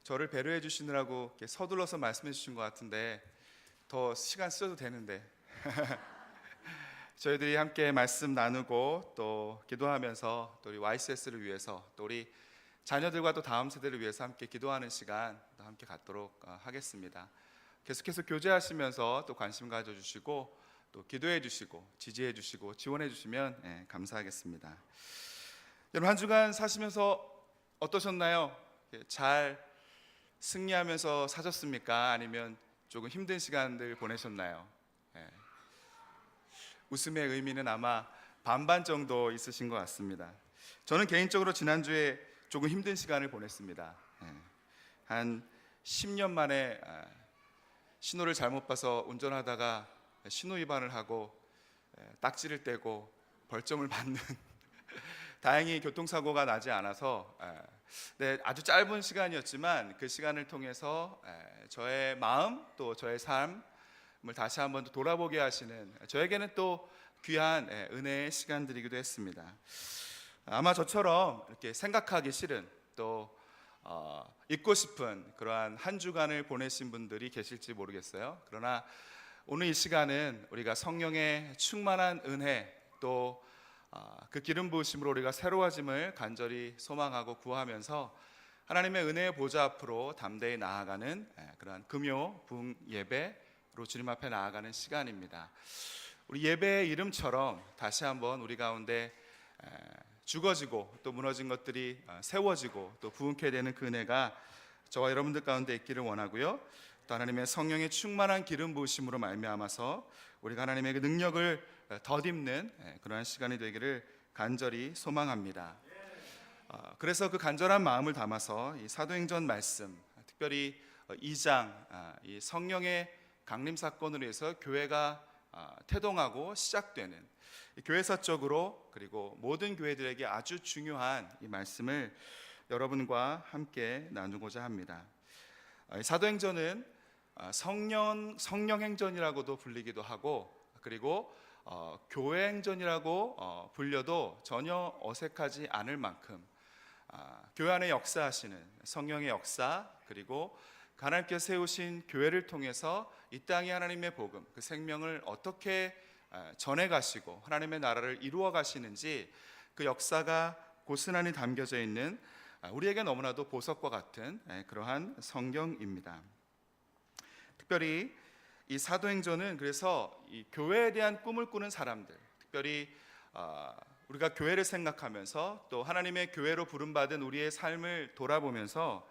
저를 배려해 주시느라고 이렇게 서둘러서 말씀해 주신 것 같은데 더 시간 쓰셔도 되는데 저희들이 함께 말씀 나누고 또 기도하면서 또 우리 YCS를 위해서 또 우리 자녀들과 또 다음 세대를 위해서 함께 기도하는 시간 또 함께 갖도록 하겠습니다. 계속해서 교제하시면서 또 관심 가져주시고 또 기도해 주시고 지지해 주시고 지원해 주시면 감사하겠습니다. 여러분 한 주간 사시면서 어떠셨나요? 잘 승리하면서 사셨습니까? 아니면 조금 힘든 시간들 보내셨나요? 웃음의 의미는 아마 반반 정도 있으신 것 같습니다. 저는 개인적으로 지난주에 조금 힘든 시간을 보냈습니다. 한 10년 만에 신호를 잘못 봐서 운전하다가 신호 위반을 하고 딱지를 떼고 벌점을 받는 다행히 교통사고가 나지 않아서 아주 짧은 시간이었지만 그 시간을 통해서 저의 마음 또 저의 삶을 다시 한번 돌아보게 하시는 저에게는 또 귀한 은혜의 시간들이기도 했습니다. 아마 저처럼 이렇게 생각하기 싫은 또 잊고 싶은 그러한 한 주간을 보내신 분들이 계실지 모르겠어요. 그러나 오늘 이 시간은 우리가 성령의 충만한 은혜 또 그 기름 부으심으로 우리가 새로워짐을 간절히 소망하고 구하면서 하나님의 은혜의 보좌 앞으로 담대히 나아가는 그러한 금요 부흥 예배로 주님 앞에 나아가는 시간입니다. 우리 예배의 이름처럼 다시 한번 우리 가운데 죽어지고 또 무너진 것들이 세워지고 또 부흥케 되는 그 은혜가 저와 여러분들 가운데 있기를 원하고요. 또 하나님의 성령의 충만한 기름 부으심으로 말미암아서 우리가 하나님의 그 능력을 덧입는 그러한 시간이 되기를 간절히 소망합니다. 그래서 그 간절한 마음을 담아서 이 사도행전 말씀, 특별히 2장 이 성령의 강림 사건으로 해서 교회가 태동하고 시작되는 교회사적으로 그리고 모든 교회들에게 아주 중요한 이 말씀을 여러분과 함께 나누고자 합니다. 사도행전은 성령행전이라고도 불리기도 하고 그리고 교회행전이라고 불려도 전혀 어색하지 않을 만큼 교회 안에 역사하시는 성령의 역사 그리고 하나님께서 세우신 교회를 통해서 이 땅에 하나님의 복음 그 생명을 어떻게 전해가시고 하나님의 나라를 이루어 가시는지 그 역사가 고스란히 담겨져 있는 우리에게 너무나도 보석과 같은 그러한 성경입니다. 특별히 이 사도행전은 그래서 이 교회에 대한 꿈을 꾸는 사람들, 특별히 우리가 교회를 생각하면서 또 하나님의 교회로 부름받은 우리의 삶을 돌아보면서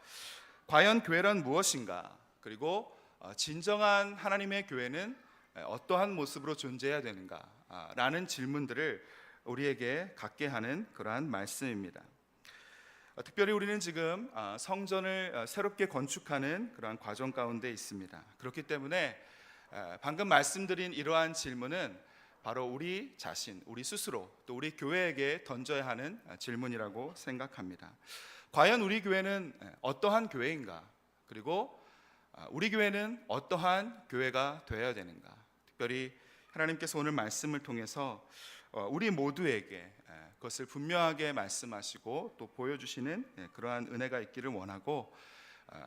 과연 교회란 무엇인가, 그리고 진정한 하나님의 교회는 어떠한 모습으로 존재해야 되는가 라는 질문들을 우리에게 갖게 하는 그러한 말씀입니다. 특별히 우리는 지금 성전을 새롭게 건축하는 그러한 과정 가운데 있습니다. 그렇기 때문에 방금 말씀드린 이러한 질문은 바로 우리 자신, 우리 스스로 또 우리 교회에게 던져야 하는 질문이라고 생각합니다. 과연 우리 교회는 어떠한 교회인가? 그리고 우리 교회는 어떠한 교회가 되어야 되는가? 특별히 하나님께서 오늘 말씀을 통해서 우리 모두에게 그것을 분명하게 말씀하시고 또 보여주시는 그러한 은혜가 있기를 원하고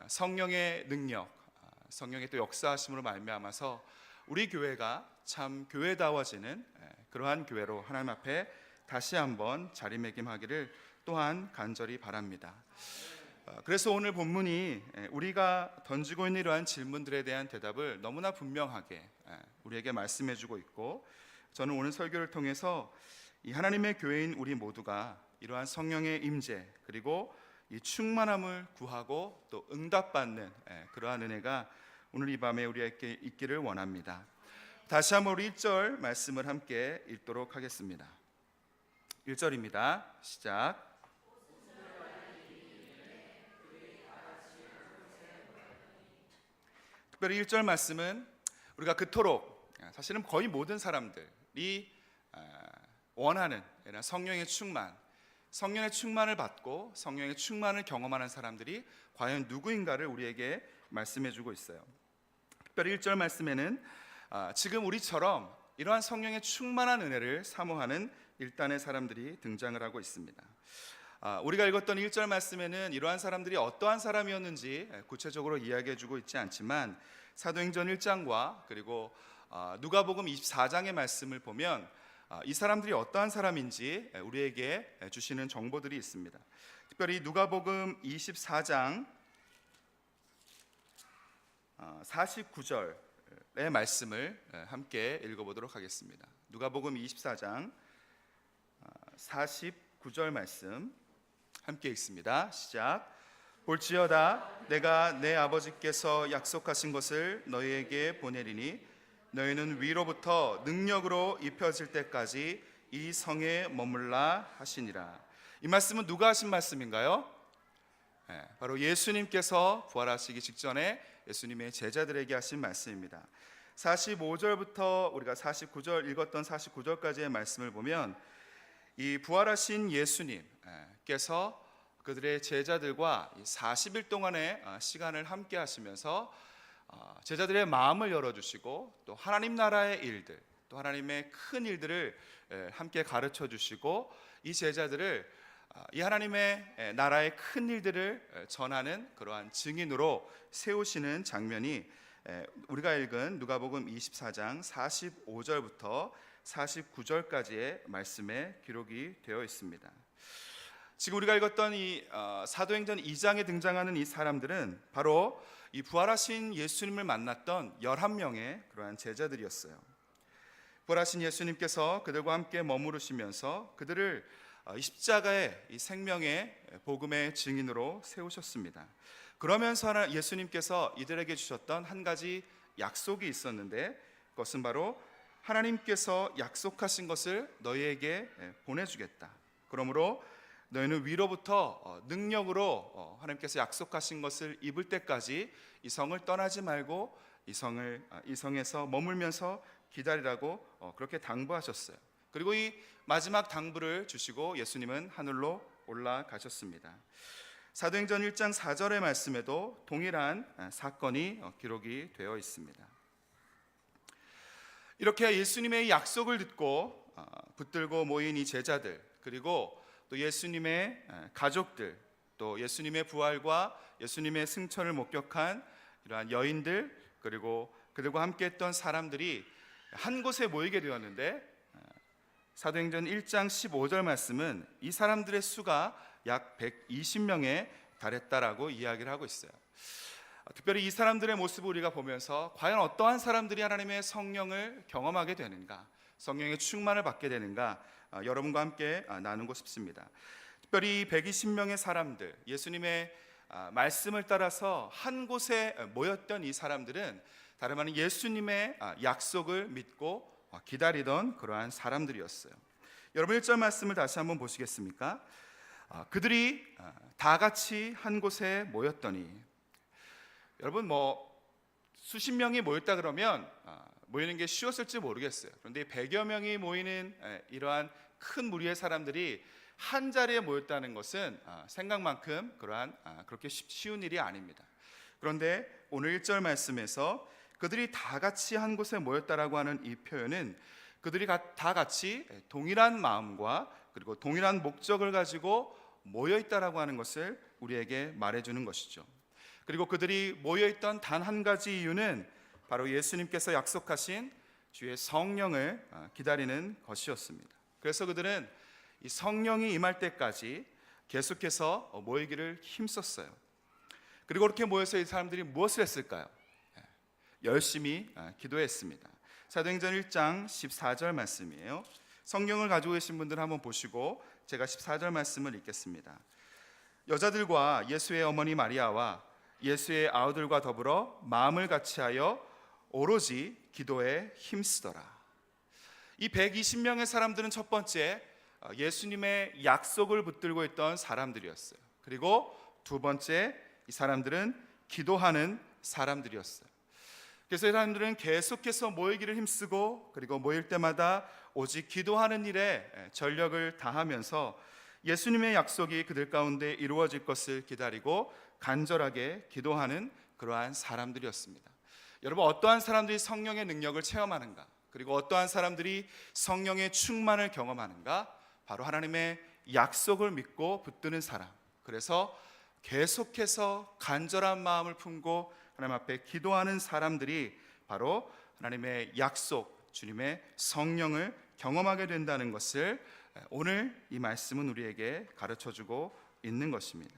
성령의 능력, 성령의 또 역사하심으로 말미암아서 우리 교회가 참 교회다워지는 그러한 교회로 하나님 앞에 다시 한번 자리매김하기를 또한 간절히 바랍니다. 그래서 오늘 본문이 우리가 던지고 있는 이러한 질문들에 대한 대답을 너무나 분명하게 우리에게 말씀해주고 있고, 저는 오늘 설교를 통해서 이 하나님의 교회인 우리 모두가 이러한 성령의 임재 그리고 이 충만함을 구하고 또 응답받는 그러한 은혜가 오늘 이 밤에 우리에게 있기를 원합니다. 다시 한번 우리 1절 말씀을 함께 읽도록 하겠습니다. 1절입니다. 시작. 특별히 1절 말씀은 우리가 그토록 사실은 거의 모든 사람들이 원하는 성령의 충만, 성령의 충만을 받고 성령의 충만을 경험하는 사람들이 과연 누구인가를 우리에게 말씀해주고 있어요. 특별히 1절 말씀에는 지금 우리처럼 이러한 성령의 충만한 은혜를 사모하는 일단의 사람들이 등장을 하고 있습니다. 우리가 읽었던 1절 말씀에는 이러한 사람들이 어떠한 사람이었는지 구체적으로 이야기해주고 있지 않지만 사도행전 1장과 그리고 누가복음 24장의 말씀을 보면 이 사람들이 어떠한 사람인지 우리에게 주시는 정보들이 있습니다. 특별히 누가복음 24장 49절의 말씀을 함께 읽어보도록 하겠습니다. 누가복음 24장 49절 말씀 함께 읽습니다. 시작. 볼지어다 내가 내 아버지께서 약속하신 것을 너희에게 보내리니 너희는 위로부터 능력으로 입혀질 때까지 이 성에 머물라 하시니라. 이 말씀은 누가 하신 말씀인가요? 바로 예수님께서 부활하시기 직전에 예수님의 제자들에게 하신 말씀입니다. 45절부터 우리가 49절 읽었던 49절까지의 말씀을 보면 이 부활하신 예수님께서 그들의 제자들과 40일 동안의 시간을 함께 하시면서 제자들의 마음을 열어주시고 또 하나님 나라의 일들, 또 하나님의 큰 일들을 함께 가르쳐 주시고 이 제자들을 이 하나님의 나라의 큰 일들을 전하는 그러한 증인으로 세우시는 장면이 우리가 읽은 누가복음 24장 45절부터 49절까지의 말씀에 기록이 되어 있습니다. 지금 우리가 읽었던 이 사도행전 2장에 등장하는 이 사람들은 바로 이 부활하신 예수님을 만났던 11명의 그러한 제자들이었어요. 부활하신 예수님께서 그들과 함께 머무르시면서 그들을 이 십자가의 이 생명의 복음의 증인으로 세우셨습니다. 그러면서 예수님께서 이들에게 주셨던 한 가지 약속이 있었는데 그것은 바로 하나님께서 약속하신 것을 너희에게 보내주겠다. 그러므로 너희는 위로부터 능력으로 하나님께서 약속하신 것을 입을 때까지 이 성을 떠나지 말고 이 성에서 머물면서 기다리라고 그렇게 당부하셨어요. 그리고 이 마지막 당부를 주시고 예수님은 하늘로 올라가셨습니다. 사도행전 1장 4절의 말씀에도 동일한 사건이 기록이 되어 있습니다. 이렇게 예수님의 약속을 듣고 붙들고 모인 이 제자들, 그리고 또 예수님의 가족들, 또 예수님의 부활과 예수님의 승천을 목격한 이러한 여인들, 그리고 그들과 함께 했던 사람들이 한 곳에 모이게 되었는데 사도행전 1장 15절 말씀은 이 사람들의 수가 약 120명에 달했다라고 이야기를 하고 있어요. 특별히 이 사람들의 모습을 우리가 보면서 과연 어떠한 사람들이 하나님의 성령을 경험하게 되는가, 성령의 충만을 받게 되는가, 여러분과 함께 나누고 싶습니다. 특별히 120명의 사람들, 예수님의 말씀을 따라서 한 곳에 모였던 이 사람들은 다름 아닌 예수님의 약속을 믿고 기다리던 그러한 사람들이었어요. 여러분 1절 말씀을 다시 한번 보시겠습니까? 그들이 다 같이 한 곳에 모였더니, 여러분 수십 명이 모였다 그러면 모이는 게 쉬웠을지 모르겠어요. 그런데 100여 명이 모이는 이러한 큰 무리의 사람들이 한 자리에 모였다는 것은 생각만큼 그렇게 쉬운 일이 아닙니다. 그런데 오늘 1절 말씀에서 그들이 다 같이 한 곳에 모였다라고 하는 이 표현은 그들이 다 같이 동일한 마음과 그리고 동일한 목적을 가지고 모여있다라고 하는 것을 우리에게 말해주는 것이죠. 그리고 그들이 모여있던 단 한 가지 이유는 바로 예수님께서 약속하신 주의 성령을 기다리는 것이었습니다. 그래서 그들은 이 성령이 임할 때까지 계속해서 모이기를 힘썼어요. 그리고 그렇게 모여서 이 사람들이 무엇을 했을까요? 열심히 기도했습니다. 사도행전 1장 14절 말씀이에요. 성경을 가지고 계신 분들 한번 보시고 제가 14절 말씀을 읽겠습니다. 여자들과 예수의 어머니 마리아와 예수의 아우들과 더불어 마음을 같이하여 오로지 기도에 힘쓰더라. 이 120명의 사람들은 첫 번째 예수님의 약속을 붙들고 있던 사람들이었어요. 그리고 두 번째 이 사람들은 기도하는 사람들이었어요. 그래서 이 사람들은 계속해서 모이기를 힘쓰고 그리고 모일 때마다 오직 기도하는 일에 전력을 다하면서 예수님의 약속이 그들 가운데 이루어질 것을 기다리고 간절하게 기도하는 그러한 사람들이었습니다. 여러분, 어떠한 사람들이 성령의 능력을 체험하는가, 그리고 어떠한 사람들이 성령의 충만을 경험하는가? 바로 하나님의 약속을 믿고 붙드는 사람, 그래서 계속해서 간절한 마음을 품고 하나님 앞에 기도하는 사람들이 바로 하나님의 약속, 주님의 성령을 경험하게 된다는 것을 오늘 이 말씀은 우리에게 가르쳐주고 있는 것입니다.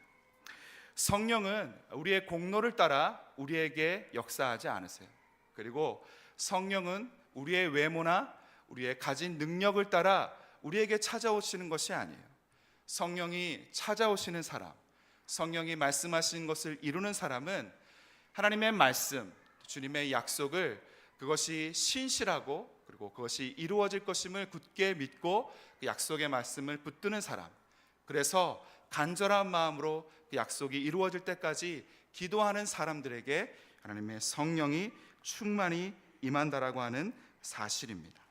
성령은 우리의 공로를 따라 우리에게 역사하지 않으세요. 그리고 성령은 우리의 외모나 우리의 가진 능력을 따라 우리에게 찾아오시는 것이 아니에요. 성령이 찾아오시는 사람, 성령이 말씀하신 것을 이루는 사람은 하나님의 말씀, 주님의 약속을 그것이 신실하고 그리고 그것이 이루어질 것임을 굳게 믿고 그 약속의 말씀을 붙드는 사람, 그래서 간절한 마음으로 그 약속이 이루어질 때까지 기도하는 사람들에게 하나님의 성령이 충만히 임한다라고 하는 사실입니다.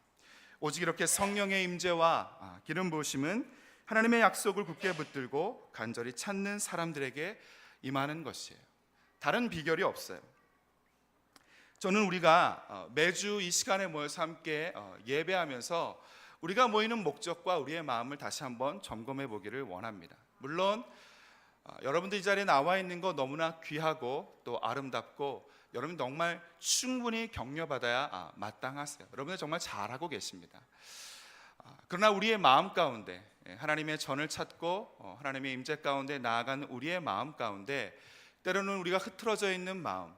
오직 이렇게 성령의 임재와 기름 부으심은 하나님의 약속을 굳게 붙들고 간절히 찾는 사람들에게 임하는 것이에요. 다른 비결이 없어요. 저는 우리가 매주 이 시간에 모여서 함께 예배하면서 우리가 모이는 목적과 우리의 마음을 다시 한번 점검해 보기를 원합니다. 물론 여러분들 이 자리에 나와 있는 거 너무나 귀하고 또 아름답고 여러분 정말 충분히 격려받아야 마땅하세요. 여러분들 정말 잘하고 계십니다. 그러나 우리의 마음 가운데 하나님의 전을 찾고 하나님의 임재 가운데 나아가는 우리의 마음 가운데 때로는 우리가 흐트러져 있는 마음,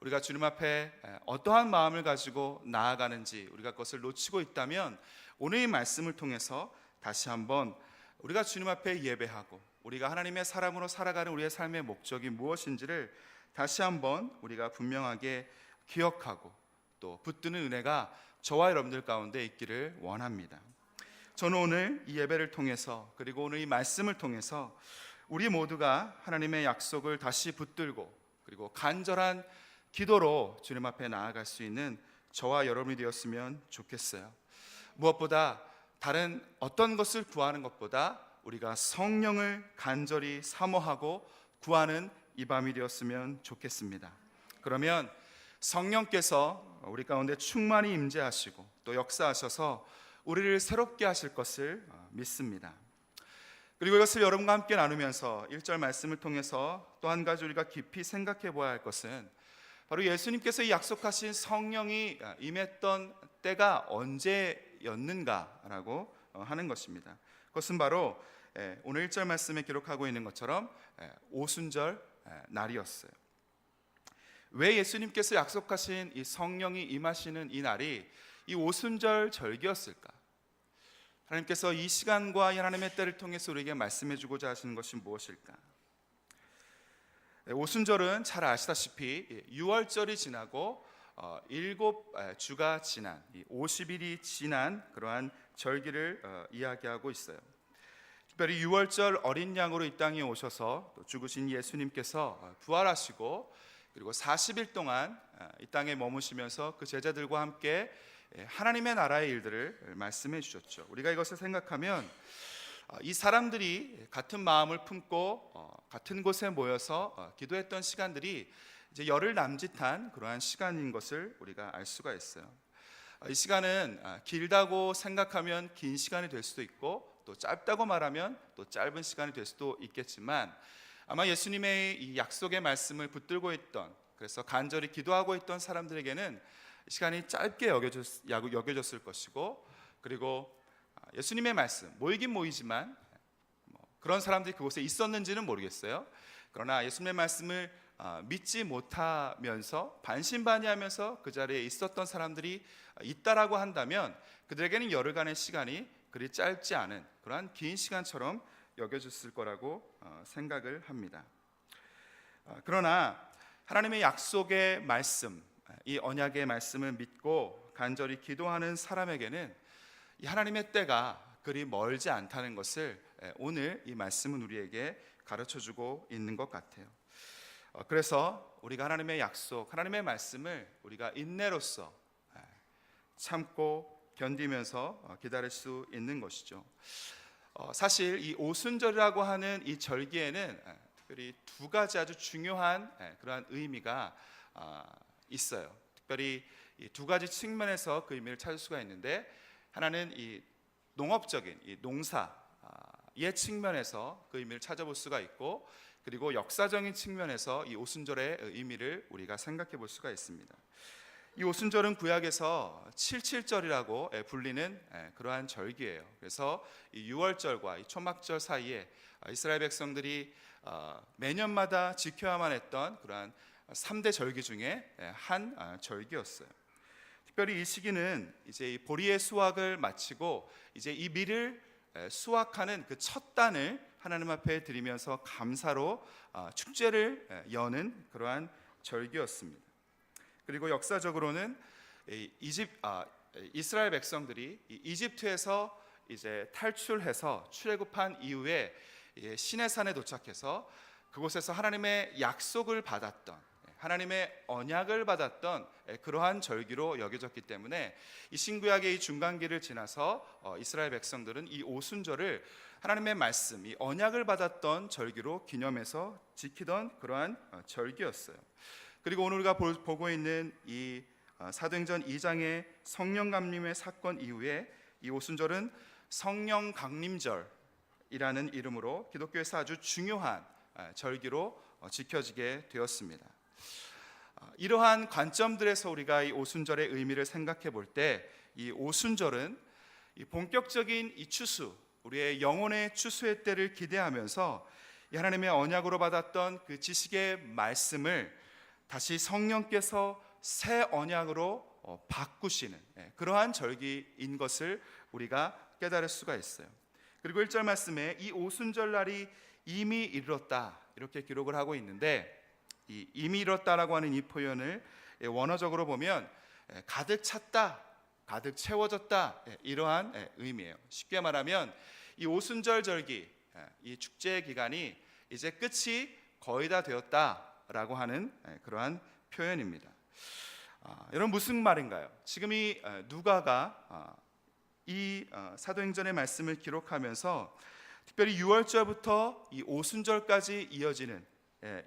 우리가 주님 앞에 어떠한 마음을 가지고 나아가는지 우리가 그것을 놓치고 있다면 오늘 이 말씀을 통해서 다시 한번 우리가 주님 앞에 예배하고 우리가 하나님의 사람으로 살아가는 우리의 삶의 목적이 무엇인지를 다시 한번 우리가 분명하게 기억하고 또 붙드는 은혜가 저와 여러분들 가운데 있기를 원합니다. 저는 오늘 이 예배를 통해서 그리고 오늘 이 말씀을 통해서 우리 모두가 하나님의 약속을 다시 붙들고 그리고 간절한 기도로 주님 앞에 나아갈 수 있는 저와 여러분이 되었으면 좋겠어요. 무엇보다 다른 어떤 것을 구하는 것보다 우리가 성령을 간절히 사모하고 구하는 이 밤이 되었으면 좋겠습니다. 그러면 성령께서 우리 가운데 충만히 임재하시고 또 역사하셔서 우리를 새롭게 하실 것을 믿습니다. 그리고 이것을 여러분과 함께 나누면서 1절 말씀을 통해서 또 한 가지 우리가 깊이 생각해 보아야 할 것은 바로 예수님께서 이 약속하신 성령이 임했던 때가 언제였는가라고 하는 것입니다. 그것은 바로 오늘 1절 말씀에 기록하고 있는 것처럼 오순절 날이었어요. 왜 예수님께서 약속하신 이 성령이 임하시는 이 날이 이 오순절 절기였을까? 하나님께서 이 시간과 이 하나님의 때를 통해서 우리에게 말씀해 주고자 하시는 것이 무엇일까? 오순절은 잘 아시다시피 6월절이 지나고 7주가 지난 50일이 지난 그러한 절기를 이야기하고 있어요. 특별히 6월절 어린 양으로 이 땅에 오셔서 또 죽으신 예수님께서 부활하시고 그리고 40일 동안 이 땅에 머무시면서 그 제자들과 함께 하나님의 나라의 일들을 말씀해 주셨죠. 우리가 이것을 생각하면 이 사람들이 같은 마음을 품고 같은 곳에 모여서 기도했던 시간들이 이제 열흘 남짓한 그러한 시간인 것을 우리가 알 수가 있어요. 이 시간은 길다고 생각하면 긴 시간이 될 수도 있고 또 짧다고 말하면 또 짧은 시간이 될 수도 있겠지만 아마 예수님의 이 약속의 말씀을 붙들고 있던 그래서 간절히 기도하고 있던 사람들에게는 시간이 짧게 여겨졌을 것이고 그리고 예수님의 말씀 모이긴 모이지만 그런 사람들이 그곳에 있었는지는 모르겠어요. 그러나 예수님의 말씀을 믿지 못하면서 반신반의하면서 그 자리에 있었던 사람들이 있다라고 한다면 그들에게는 열흘간의 시간이 그리 짧지 않은 그러한 긴 시간처럼 여겨졌을 거라고 생각을 합니다. 그러나 하나님의 약속의 말씀, 이 언약의 말씀을 믿고 간절히 기도하는 사람에게는 이 하나님의 때가 그리 멀지 않다는 것을 오늘 이 말씀은 우리에게 가르쳐주고 있는 것 같아요. 그래서 우리가 하나님의 약속, 하나님의 말씀을 우리가 인내로써 참고 견디면서 기다릴 수 있는 것이죠. 사실 이 오순절이라고 하는 이 절기에는 특별히 두 가지 아주 중요한 그러한 의미가 있어요. 특별히 이 두 가지 측면에서 그 의미를 찾을 수가 있는데 하나는 이 농업적인 이 농사 옛 측면에서 그 의미를 찾아볼 수가 있고, 그리고 역사적인 측면에서 이 오순절의 의미를 우리가 생각해 볼 수가 있습니다. 이 오순절은 구약에서 칠칠절이라고 불리는 그러한 절기예요. 그래서 이 유월절과 이 초막절 사이에 이스라엘 백성들이 매년마다 지켜야만 했던 그러한 3대 절기 중에 한 절기였어요. 특별히 이 시기는 이제 이 보리의 수확을 마치고 이제 이 밀을 수확하는 그 첫 단을 하나님 앞에 드리면서 감사로 축제를 여는 그러한 절기였습니다. 그리고 역사적으로는 이스라엘 백성들이 이집트에서 이제 탈출해서 출애굽한 이후에 시내산에 도착해서 그곳에서 하나님의 약속을 받았던, 하나님의 언약을 받았던 그러한 절기로 여겨졌기 때문에 이 신구약의 이 중간기를 지나서 이스라엘 백성들은 이 오순절을 하나님의 말씀, 이 언약을 받았던 절기로 기념해서 지키던 그러한 절기였어요. 그리고 오늘 우리가 보고 있는 이 사도행전 2장의 성령 강림의 사건 이후에 이 오순절은 성령 강림절이라는 이름으로 기독교에서 아주 중요한 절기로 지켜지게 되었습니다. 이러한 관점들에서 우리가 이 오순절의 의미를 생각해 볼 때 이 오순절은 이 본격적인 이 추수, 우리의 영혼의 추수의 때를 기대하면서 이 하나님의 언약으로 받았던 그 지식의 말씀을 다시 성령께서 새 언약으로 바꾸시는 그러한 절기인 것을 우리가 깨달을 수가 있어요. 그리고 1절 말씀에 이 오순절 날이 이미 이르렀다 이렇게 기록을 하고 있는데, 이 이미 이르렀다라고 하는 이 표현을 원어적으로 보면 가득 찼다, 가득 채워졌다, 이러한 의미예요. 쉽게 말하면 이 오순절 절기, 이 축제 기간이 이제 끝이 거의 다 되었다라고 하는 그러한 표현입니다. 여러분 무슨 말인가요? 지금 이 누가가 이 사도행전의 말씀을 기록하면서 특별히 6월절부터 이 오순절까지 이어지는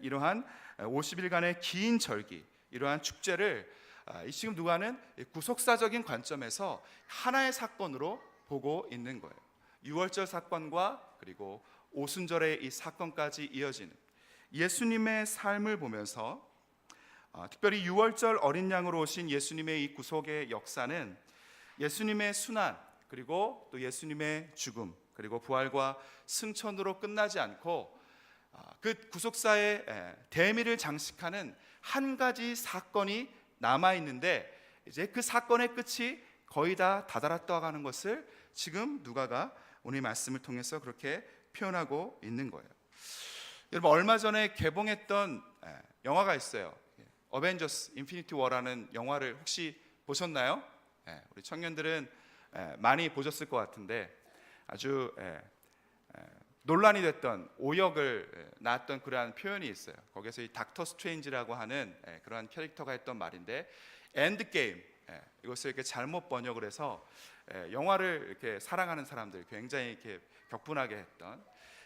이러한 50일간의 긴 절기, 이러한 축제를 지금 누가는 구속사적인 관점에서 하나의 사건으로 보고 있는 거예요. 6월절 사건과 그리고 오순절의 이 사건까지 이어지는 예수님의 삶을 보면서 특별히 6월절 어린 양으로 오신 예수님의 이 구속의 역사는 예수님의 순환, 그리고 또 예수님의 죽음, 그리고 부활과 승천으로 끝나지 않고 그 구속사의 대미를 장식하는 한 가지 사건이 남아 있는데, 이제 그 사건의 끝이 거의 다 다다랐다고 하는 것을 지금 누가가 오늘 말씀을 통해서 그렇게 표현하고 있는 거예요. 여러분 얼마 전에 개봉했던 영화가 있어요. 어벤져스 인피니티 워라는 영화를 혹시 보셨나요? 우리 청년들은 많이 보셨을 것 같은데, 아주 논란이 됐던 오역을 낳았던 그러한 표현이 있어요. 거기서 이 닥터 스트레인지라고 하는 그러한 캐릭터가 했던 말인데, 엔드 게임, 이것을 이렇게 잘못 번역을 해서 영화를 이렇게 사랑하는 사람들 굉장히 이렇게 격분하게 했던,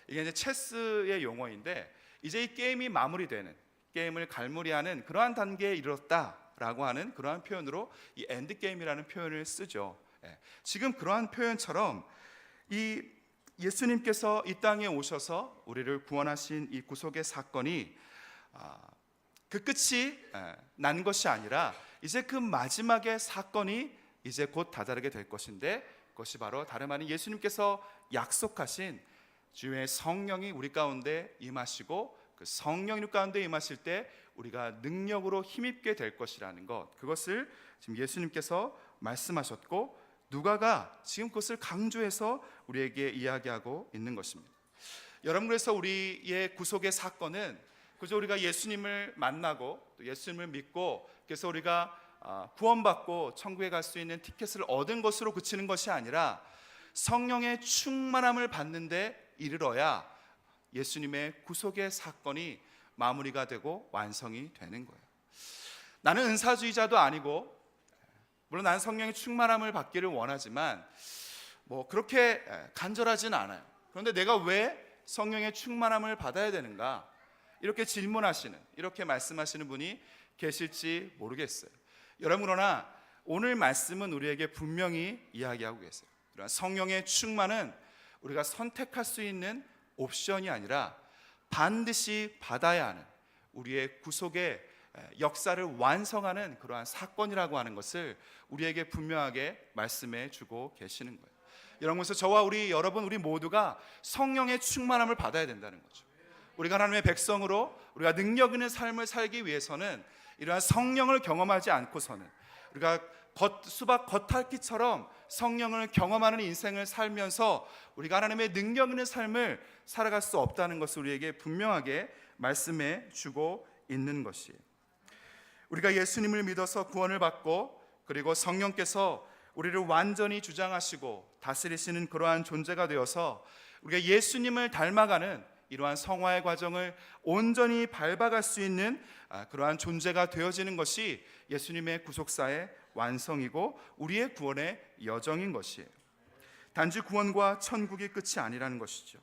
이게 이제 체스의 용어인데 이제 이 게임이 마무리되는, 게임을 갈무리하는 그러한 단계에 이르렀다라고 하는 그러한 표현으로 이 엔드 게임이라는 표현을 쓰죠. 지금 그러한 표현처럼 이 예수님께서 이 땅에 오셔서 우리를 구원하신 이 구속의 사건이 그 끝이 난 것이 아니라 이제 그 마지막의 사건이 이제 곧 다다르게 될 것인데, 그것이 바로 다름 아닌 예수님께서 약속하신 주의 성령이 우리 가운데 임하시고, 그 성령이 우리 가운데 임하실 때 우리가 능력으로 힘입게 될 것이라는 것, 그것을 지금 예수님께서 말씀하셨고 누가가 지금 그것을 강조해서 우리에게 이야기하고 있는 것입니다. 여러분, 그래서 우리의 구속의 사건은 그저 우리가 예수님을 만나고 또 예수님을 믿고 그래서 우리가 구원받고 천국에 갈 수 있는 티켓을 얻은 것으로 그치는 것이 아니라 성령의 충만함을 받는데 이르러야 예수님의 구속의 사건이 마무리가 되고 완성이 되는 거예요. 나는 은사주의자도 아니고, 물론 나는 성령의 충만함을 받기를 원하지만 그렇게 간절하진 않아요. 그런데 내가 왜 성령의 충만함을 받아야 되는가? 이렇게 질문하시는, 이렇게 말씀하시는 분이 계실지 모르겠어요. 여러분, 그러나 오늘 말씀은 우리에게 분명히 이야기하고 계세요. 성령의 충만은 우리가 선택할 수 있는 옵션이 아니라 반드시 받아야 하는 우리의 구속의 역사를 완성하는 그러한 사건이라고 하는 것을 우리에게 분명하게 말씀해 주고 계시는 거예요. 여러분께서 저와 여러분 모두가 성령의 충만함을 받아야 된다는 거죠. 우리가 하나님의 백성으로 우리가 능력 있는 삶을 살기 위해서는 이러한 성령을 경험하지 않고서는 우리가 수박 겉핥기처럼 성령을 경험하는 인생을 살면서 우리가 하나님의 능력 있는 삶을 살아갈 수 없다는 것을 우리에게 분명하게 말씀해 주고 있는 것이에요. 우리가 예수님을 믿어서 구원을 받고 그리고 성령께서 우리를 완전히 주장하시고 다스리시는 그러한 존재가 되어서 우리가 예수님을 닮아가는 이러한 성화의 과정을 온전히 밟아갈 수 있는 그러한 존재가 되어지는 것이 예수님의 구속사의 완성이고 우리의 구원의 여정인 것이에요. 단지 구원과 천국이 끝이 아니라는 것이죠.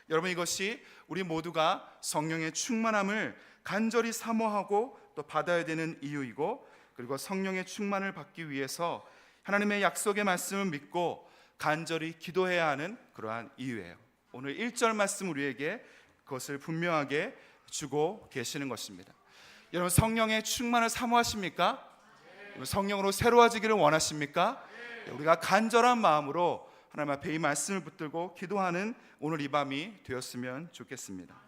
여러분, 이것이 우리 모두가 성령의 충만함을 간절히 사모하고 또 받아야 되는 이유이고, 그리고 성령의 충만을 받기 위해서 하나님의 약속의 말씀을 믿고 간절히 기도해야 하는 그러한 이유예요. 오늘 1절 말씀 우리에게 그것을 분명하게 주고 계시는 것입니다. 여러분, 성령의 충만을 사모하십니까? 성령으로 새로워지기를 원하십니까? 우리가 간절한 마음으로 하나님 앞에 이 말씀을 붙들고 기도하는 오늘 이 밤이 되었으면 좋겠습니다.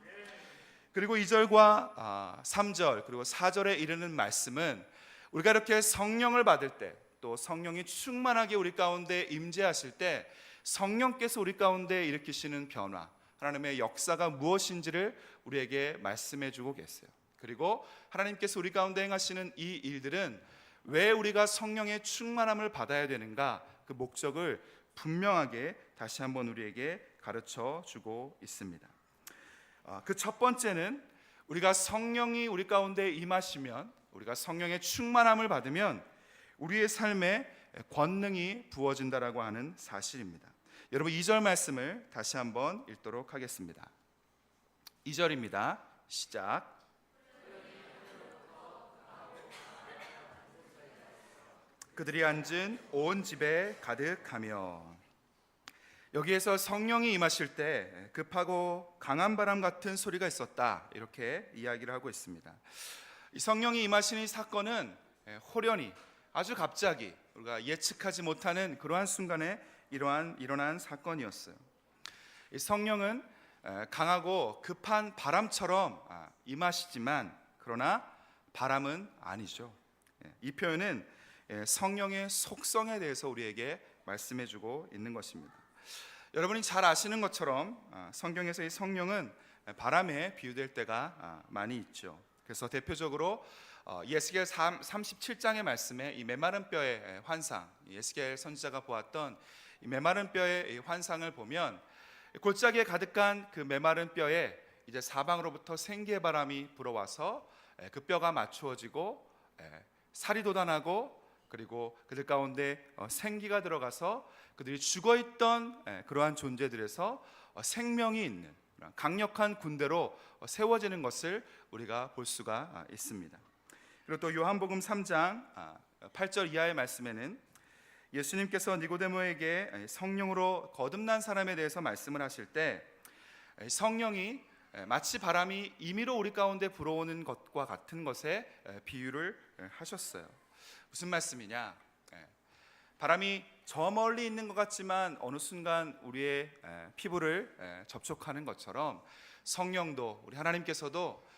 그리고 2절과 3절 그리고 4절에 이르는 말씀은 우리가 이렇게 성령을 받을 때, 또 성령이 충만하게 우리 가운데 임재하실 때 성령께서 우리 가운데 일으키시는 변화, 하나님의 역사가 무엇인지를 우리에게 말씀해 주고 계세요. 그리고 하나님께서 우리 가운데 행하시는 이 일들은 왜 우리가 성령의 충만함을 받아야 되는가, 그 목적을 분명하게 다시 한번 우리에게 가르쳐 주고 있습니다. 그 첫 번째는 우리가 성령이 우리 가운데 임하시면, 우리가 성령의 충만함을 받으면 우리의 삶에 권능이 부어진다라고 하는 사실입니다. 여러분, 2절 말씀을 다시 한번 읽도록 하겠습니다. 2절입니다. 시작. 그들이 앉은 온 집에 가득하며. 여기에서 성령이 임하실 때 급하고 강한 바람 같은 소리가 있었다, 이렇게 이야기를 하고 있습니다. 이 성령이 임하시는 이 사건은 호련히 아주 갑자기 우리가 예측하지 못하는 그러한 순간에 일어난 사건이었어요. 이 성령은 강하고 급한 바람처럼 임하시지만 그러나 바람은 아니죠. 이 표현은 성령의 속성에 대해서 우리에게 말씀해주고 있는 것입니다. 여러분이 잘 아시는 것처럼 성경에서 이 성령은 바람에 비유될 때가 많이 있죠. 그래서 대표적으로 예스겔 37장의 말씀에 이 메마른 뼈의 환상, 예스겔 선지자가 보았던 이 메마른 뼈의 이 환상을 보면 골짜기에 가득한 그 메마른 뼈에 이제 사방으로부터 생기의 바람이 불어와서 그 뼈가 맞추어지고 살이 돋아나고, 그리고 그들 가운데 생기가 들어가서 그들이 죽어있던 그러한 존재들에서 생명이 있는 강력한 군대로 세워지는 것을 우리가 볼 수가 있습니다. 그리고 또 요한복음 3장 8절 이하의 말씀에는 예수님께서 니고데모에게 성령으로 거듭난 사람에 대해서 말씀을 하실 때 성령이 마치 바람이 임의로 우리 가운데 불어오는 것과 같은 것에 비유를 하셨어요. 무슨 말씀이냐? 바람이 저 멀리 있는 것 같지만 어느 순간 우리의 피부를 접촉하는 것처럼 성령도, 우리 하나님께서도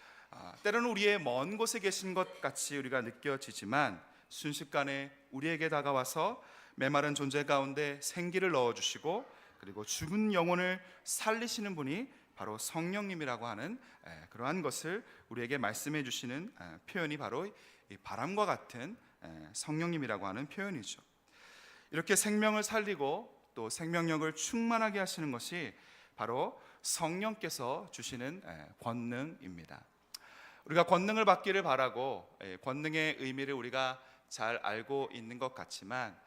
때로는 우리의 먼 곳에 계신 것 같이 우리가 느껴지지만 순식간에 우리에게 다가와서 메마른 존재 가운데 생기를 넣어주시고, 그리고 죽은 영혼을 살리시는 분이 바로 성령님이라고 하는 그러한 것을 우리에게 말씀해 주시는 표현이 바로 이 바람과 같은 성령님이라고 하는 표현이죠. 이렇게 생명을 살리고 또 생명력을 충만하게 하시는 것이 바로 성령께서 주시는 권능입니다. 우리가 권능을 받기를 바라고 권능의 의미를 우리가 잘 알고 있는 것 같지만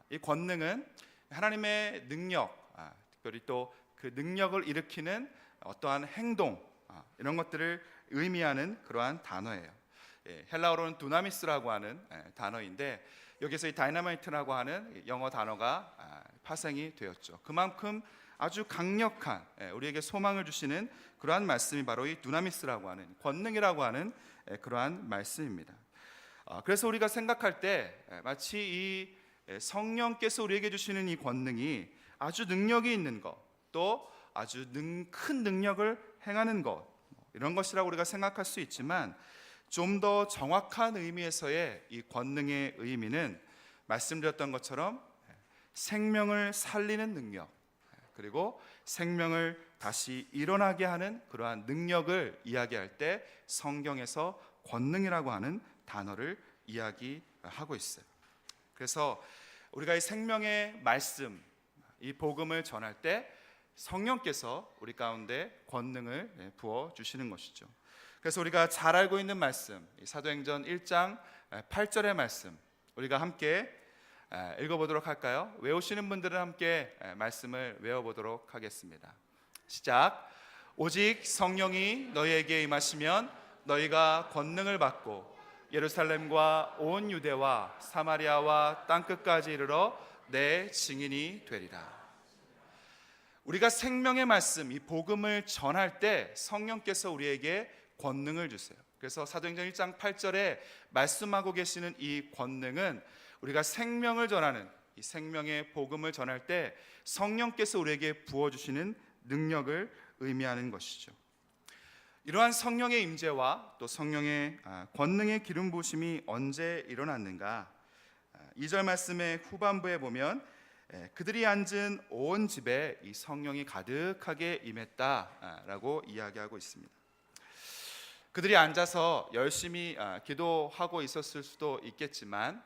이 권능은 하나님의 능력, 특별히 또 그 능력을 일으키는 어떠한 행동, 이런 것들을 의미하는 그러한 단어예요. 헬라어로는 두나미스라고 하는 단어인데 여기서 이 다이너마이트라고 하는 영어 단어가 파생이 되었죠. 그만큼 아주 강력한 우리에게 소망을 주시는 그러한 말씀이 바로 이 두나미스라고 하는 권능이라고 하는 그러한 말씀입니다. 그래서 우리가 생각할 때 마치 이 성령께서 우리에게 주시는 이 권능이 아주 능력이 있는 것, 또 아주 큰 능력을 행하는 것, 이런 것이라고 우리가 생각할 수 있지만 좀 더 정확한 의미에서의 이 권능의 의미는 말씀드렸던 것처럼 생명을 살리는 능력, 그리고 생명을 다시 일어나게 하는 그러한 능력을 이야기할 때 성경에서 권능이라고 하는 단어를 이야기하고 있어요. 그래서 우리가 이 생명의 말씀, 이 복음을 전할 때 성령께서 우리 가운데 권능을 부어 주시는 것이죠. 그래서 우리가 잘 알고 있는 말씀, 사도행전 1장 8절의 말씀, 우리가 함께 읽어보도록 할까요? 외우시는 분들은 함께 말씀을 외워보도록 하겠습니다. 시작. 오직 성령이 너희에게 임하시면 너희가 권능을 받고 예루살렘과 온 유대와 사마리아와 땅끝까지 이르러 내 증인이 되리라. 우리가 생명의 말씀, 이 복음을 전할 때 성령께서 우리에게 권능을 주세요. 그래서 사도행전 1장 8절에 말씀하고 계시는 이 권능은 우리가 생명을 전하는, 이 생명의 복음을 전할 때 성령께서 우리에게 부어주시는 능력을 의미하는 것이죠. 이러한 성령의 임재와 또 성령의 권능의 기름 부으심이 언제 일어났는가? 2절 말씀의 후반부에 보면 그들이 앉은 온 집에 이 성령이 가득하게 임했다라고 이야기하고 있습니다. 그들이 앉아서 열심히 기도하고 있었을 수도 있겠지만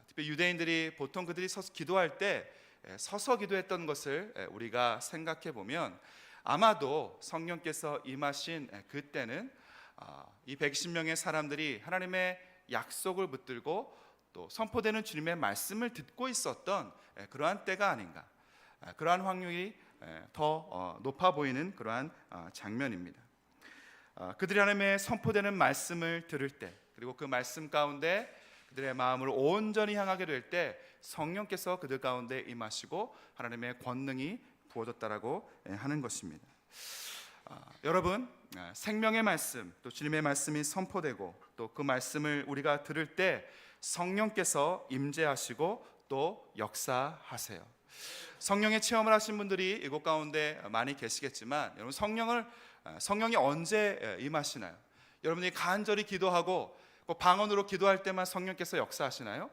특히 유대인들이 보통 그들이 서서 기도할 때 서서 기도했던 것을 우리가 생각해 보면 아마도 성령께서 임하신 그때는 이 120명의 사람들이 하나님의 약속을 붙들고 또 선포되는 주님의 말씀을 듣고 있었던 그러한 때가 아닌가, 그러한 확률이 더 높아 보이는 그러한 장면입니다. 그들이 하나님의 선포되는 말씀을 들을 때, 그리고 그 말씀 가운데 그들의 마음을 온전히 향하게 될 때 성령께서 그들 가운데 임하시고 하나님의 권능이 부어졌다라고 하는 것입니다. 여러분, 생명의 말씀, 또 주님의 말씀이 선포되고 또 그 말씀을 우리가 들을 때 성령께서 임재하시고 또 역사하세요. 성령의 체험을 하신 분들이 이곳 가운데 많이 계시겠지만, 여러분, 성령이 언제 임하시나요? 여러분이 간절히 기도하고 방언으로 기도할 때만 성령께서 역사하시나요?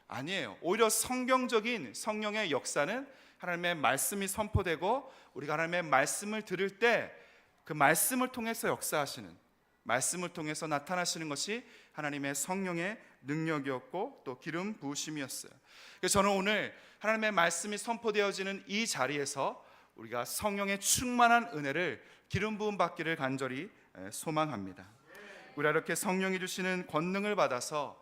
아니에요. 오히려 성경적인 성령의 역사는 하나님의 말씀이 선포되고 우리가 하나님의 말씀을 들을 때 그 말씀을 통해서 역사하시는, 말씀을 통해서 나타나시는 것이 하나님의 성령의 능력이었고 또 기름 부으심이었어요. 그래서 저는 오늘 하나님의 말씀이 선포되어지는 이 자리에서 우리가 성령의 충만한 은혜를 기름 부음 받기를 간절히 소망합니다. 우리가 이렇게 성령이 주시는 권능을 받아서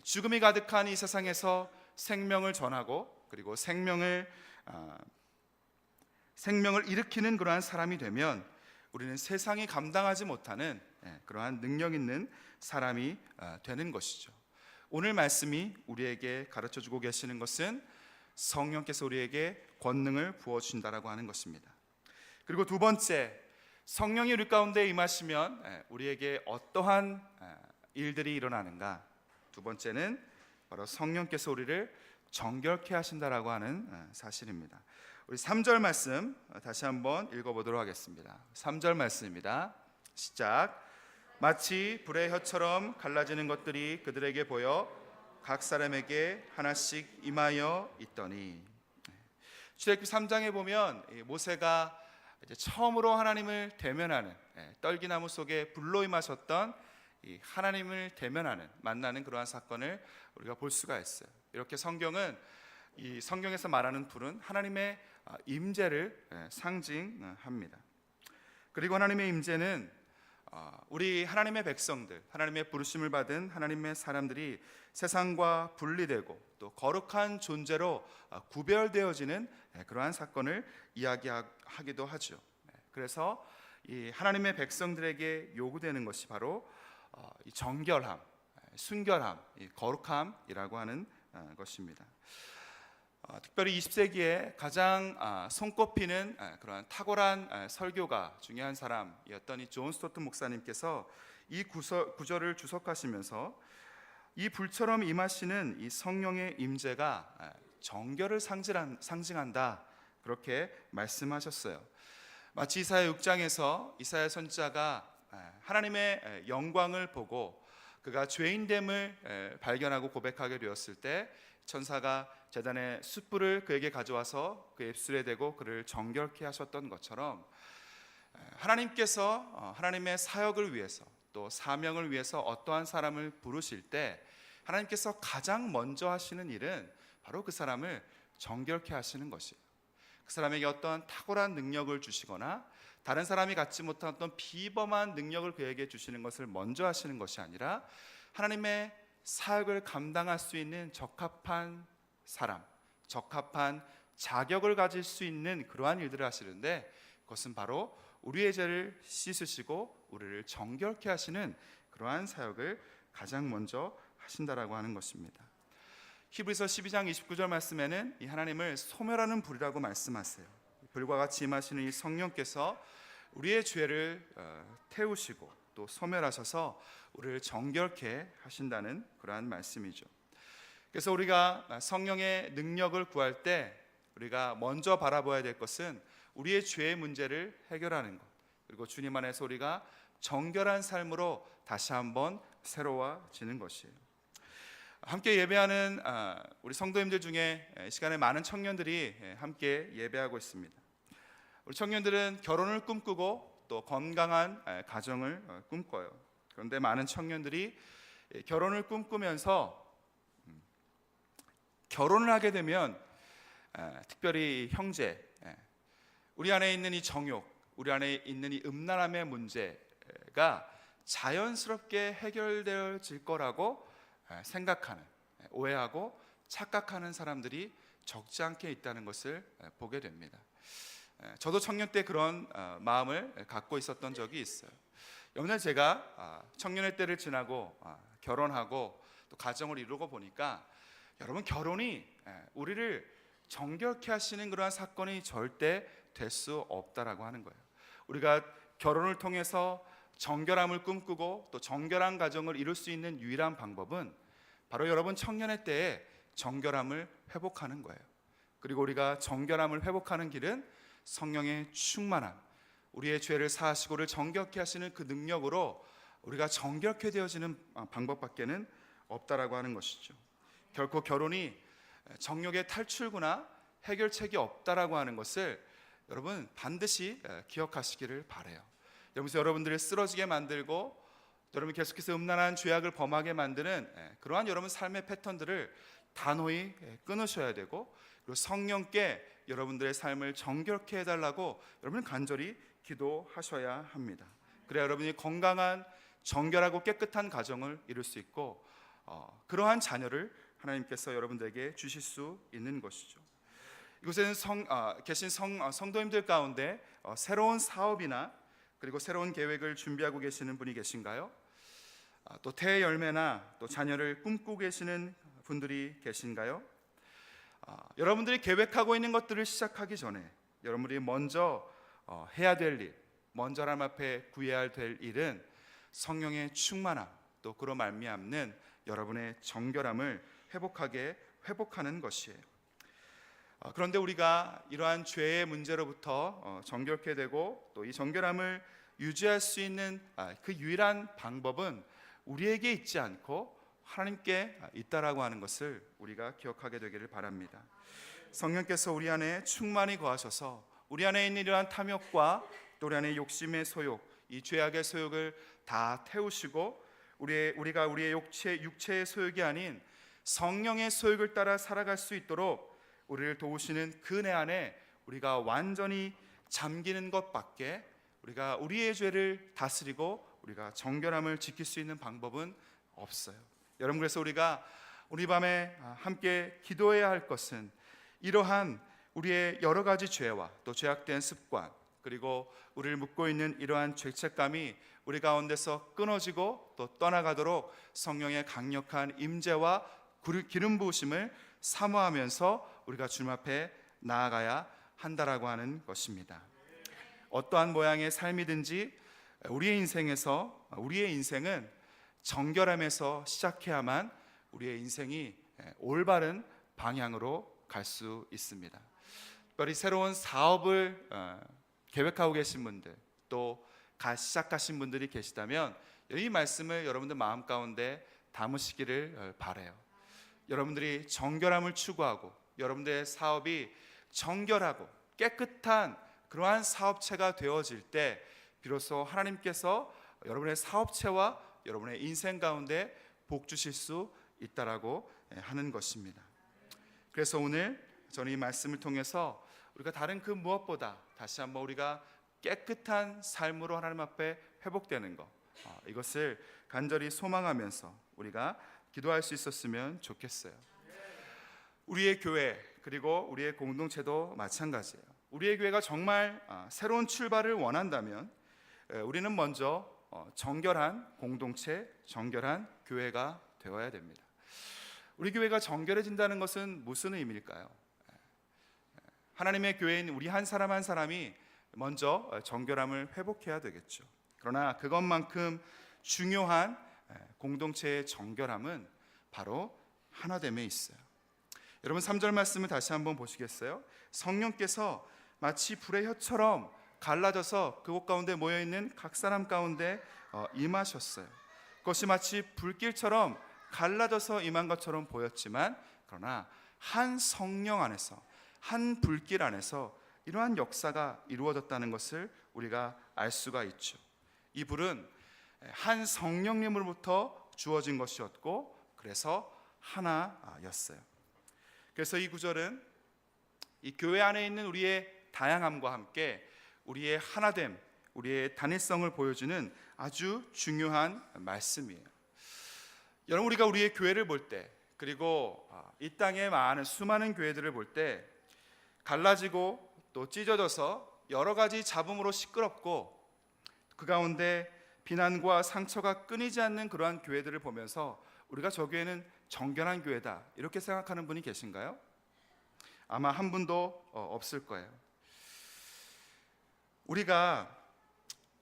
죽음이 가득한 이 세상에서 생명을 전하고 그리고 생명을 일으키는 그러한 사람이 되면 우리는 세상이 감당하지 못하는 그러한 능력 있는 사람이 되는 것이죠. 오늘 말씀이 우리에게 가르쳐주고 계시는 것은 성령께서 우리에게 권능을 부어주신다라고 하는 것입니다. 그리고 두 번째, 성령이 우리 가운데 임하시면 우리에게 어떠한 일들이 일어나는가? 두 번째는 바로 성령께서 우리를 정결케 하신다라고 하는 사실입니다. 우리 3절 말씀 다시 한번 읽어보도록 하겠습니다. 3절 말씀입니다. 시작. 마치 불의 혀처럼 갈라지는 것들이 그들에게 보여 각 사람에게 하나씩 임하여 있더니. 출애굽기 3장에 보면 모세가 이제 처음으로 하나님을 대면하는, 떨기나무 속에 불로 임하셨던 이 하나님을 대면하는, 만나는 그러한 사건을 우리가 볼 수가 있어요. 이렇게 성경은, 이 성경에서 말하는 불은 하나님의 임재를 상징합니다. 그리고 하나님의 임재는 우리 하나님의 백성들, 하나님의 부르심을 받은 하나님의 사람들이 세상과 분리되고 또 거룩한 존재로 구별되어지는 그러한 사건을 이야기하기도 하죠. 그래서 이 하나님의 백성들에게 요구되는 것이 바로 이 정결함, 순결함, 이 거룩함이라고 하는 것입니다. 특별히 20세기에 가장 손꼽히는 그러한 탁월한 설교가 중요한 사람이었던 이 존 스토트 목사님께서 이 구절을 주석하시면서 이 불처럼 임하시는 이 성령의 임재가 정결을 상징한다, 그렇게 말씀하셨어요. 마치 이사야 6장에서 이사야 선지자가 하나님의 영광을 보고 그가 죄인됨을 발견하고 고백하게 되었을 때 천사가 제단의 숯불을 그에게 가져와서 그의 입술에 대고 그를 정결케 하셨던 것처럼 하나님께서 하나님의 사역을 위해서 또 사명을 위해서 어떠한 사람을 부르실 때 하나님께서 가장 먼저 하시는 일은 바로 그 사람을 정결케 하시는 것이에요. 그 사람에게 어떤 탁월한 능력을 주시거나 다른 사람이 갖지 못한 어떤 비범한 능력을 그에게 주시는 것을 먼저 하시는 것이 아니라 하나님의 사역을 감당할 수 있는 적합한 사람, 적합한 자격을 가질 수 있는 그러한 일들을 하시는데 그것은 바로 우리의 죄를 씻으시고 우리를 정결케 하시는 그러한 사역을 가장 먼저 하신다라고 하는 것입니다. 히브리서 12장 29절 말씀에는 이 하나님을 소멸하는 불이라고 말씀하세요. 불과 같이 임하시는 이 성령께서 우리의 죄를 태우시고 또 소멸하셔서 우리를 정결케 하신다는 그러한 말씀이죠. 그래서 우리가 성령의 능력을 구할 때 우리가 먼저 바라봐야 될 것은 우리의 죄의 문제를 해결하는 것, 그리고 주님 안에서 우리가 정결한 삶으로 다시 한번 새로워지는 것이에요. 함께 예배하는 우리 성도님들 중에 시간에 많은 청년들이 함께 예배하고 있습니다. 우리 청년들은 결혼을 꿈꾸고 또 건강한 가정을 꿈꿔요. 그런데 많은 청년들이 결혼을 꿈꾸면서 결혼을 하게 되면 특별히 형제, 우리 안에 있는 이 정욕, 우리 안에 있는 이 음란함의 문제가 자연스럽게 해결되어질 거라고 생각하는, 오해하고 착각하는 사람들이 적지 않게 있다는 것을 보게 됩니다. 저도 청년 때 그런 마음을 갖고 있었던 적이 있어요. 오늘 제가 청년의 때를 지나고 결혼하고 또 가정을 이루고 보니까 여러분, 결혼이 우리를 정결케 하시는 그러한 사건이 절대 될 수 없다라고 하는 거예요. 우리가 결혼을 통해서 정결함을 꿈꾸고 또 정결한 가정을 이룰 수 있는 유일한 방법은 바로 여러분 청년의 때에 정결함을 회복하는 거예요. 그리고 우리가 정결함을 회복하는 길은 성령의 충만함, 우리의 죄를 사하시고 우리를 정결케 하시는 그 능력으로 우리가 정결케 되어지는 방법밖에는 없다라고 하는 것이죠. 결코 결혼이 정욕의 탈출구나 해결책이 없다라고 하는 것을 여러분 반드시 기억하시기를 바라요. 여러분들을 쓰러지게 만들고 여러분 계속해서 음란한 죄악을 범하게 만드는 그러한 여러분 삶의 패턴들을 단호히 끊으셔야 되고, 그리고 성령께 여러분들의 삶을 정결케 해달라고 여러분 간절히 기도하셔야 합니다. 그래야 여러분이 건강한 정결하고 깨끗한 가정을 이룰 수 있고 그러한 자녀를 하나님께서 여러분들에게 주실 수 있는 것이죠. 이곳에는 계신 성도님들 가운데 새로운 사업이나 그리고 새로운 계획을 준비하고 계시는 분이 계신가요? 또 태열매나 또 자녀를 꿈꾸고 계시는 분들이 계신가요? 여러분들이 계획하고 있는 것들을 시작하기 전에 여러분들이 먼저 해야 될 일, 먼저 하나님 앞에 구해야 될 일은 성령의 충만함, 또 그로 말미암는 여러분의 정결함을 회복하는 것이에요. 그런데 우리가 이러한 죄의 문제로부터 정결케 되고 또 이 정결함을 유지할 수 있는 그 유일한 방법은 우리에게 있지 않고 하나님께 있다라고 하는 것을 우리가 기억하게 되기를 바랍니다. 성령께서 우리 안에 충만히 거하셔서 우리 안에 있는 이러한 탐욕과 또 우리 안에 욕심의 소욕, 이 죄악의 소욕을 다 태우시고 우리가 우리의 육체의 소욕이 아닌 성령의 소욕을 따라 살아갈 수 있도록 우리를 도우시는 그 은혜 안에 우리가 완전히 잠기는 것밖에, 우리가 우리의 죄를 다스리고 우리가 정결함을 지킬 수 있는 방법은 없어요. 여러분, 그래서 우리가 우리 밤에 함께 기도해야 할 것은 이러한 우리의 여러 가지 죄와 또 죄악된 습관, 그리고 우리를 묶고 있는 이러한 죄책감이 우리 가운데서 끊어지고 또 떠나가도록 성령의 강력한 임재와 기름 부으심을 사모하면서 우리가 주님 앞에 나아가야 한다라고 하는 것입니다. 어떠한 모양의 삶이든지 우리의 인생은 정결함에서 시작해야만 우리의 인생이 올바른 방향으로 갈 수 있습니다. 특별히 새로운 사업을 계획하고 계신 분들, 또 시작하신 분들이 계시다면 이 말씀을 여러분들 마음 가운데 담으시기를 바라요. 여러분들이 정결함을 추구하고 여러분들의 사업이 정결하고 깨끗한 그러한 사업체가 되어질 때 비로소 하나님께서 여러분의 사업체와 여러분의 인생 가운데 복 주실 수 있다라고 하는 것입니다. 그래서 오늘 저는 이 말씀을 통해서 우리가 다른 그 무엇보다 다시 한번 우리가 깨끗한 삶으로 하나님 앞에 회복되는 것, 이것을 간절히 소망하면서 우리가 기도할 수 있었으면 좋겠어요. 우리의 교회 그리고 우리의 공동체도 마찬가지예요. 우리의 교회가 정말 새로운 출발을 원한다면 우리는 먼저 정결한 공동체, 정결한 교회가 되어야 됩니다. 우리 교회가 정결해진다는 것은 무슨 의미일까요? 하나님의 교회인 우리 한 사람 한 사람이 먼저 정결함을 회복해야 되겠죠. 그러나 그것만큼 중요한 공동체의 정결함은 바로 하나됨에 있어요. 여러분 3절 말씀을 다시 한번 보시겠어요? 성령께서 마치 불의 혀처럼 갈라져서 그곳 가운데 모여있는 각 사람 가운데 임하셨어요. 그것이 마치 불길처럼 갈라져서 임한 것처럼 보였지만 그러나 한 성령 안에서, 한 불길 안에서 이러한 역사가 이루어졌다는 것을 우리가 알 수가 있죠. 이 불은 한 성령님으로부터 주어진 것이었고 그래서 하나였어요. 그래서 이 구절은 이 교회 안에 있는 우리의 다양함과 함께 우리의 하나됨, 우리의 단일성을 보여주는 아주 중요한 말씀이에요. 여러분 우리가 우리의 교회를 볼 때, 그리고 이 땅에 많은 수많은 교회들을 볼 때 갈라지고 또 찢어져서 여러 가지 잡음으로 시끄럽고 그 가운데 비난과 상처가 끊이지 않는 그러한 교회들을 보면서 우리가 저 교회는 정결한 교회다 이렇게 생각하는 분이 계신가요? 아마 한 분도 없을 거예요. 우리가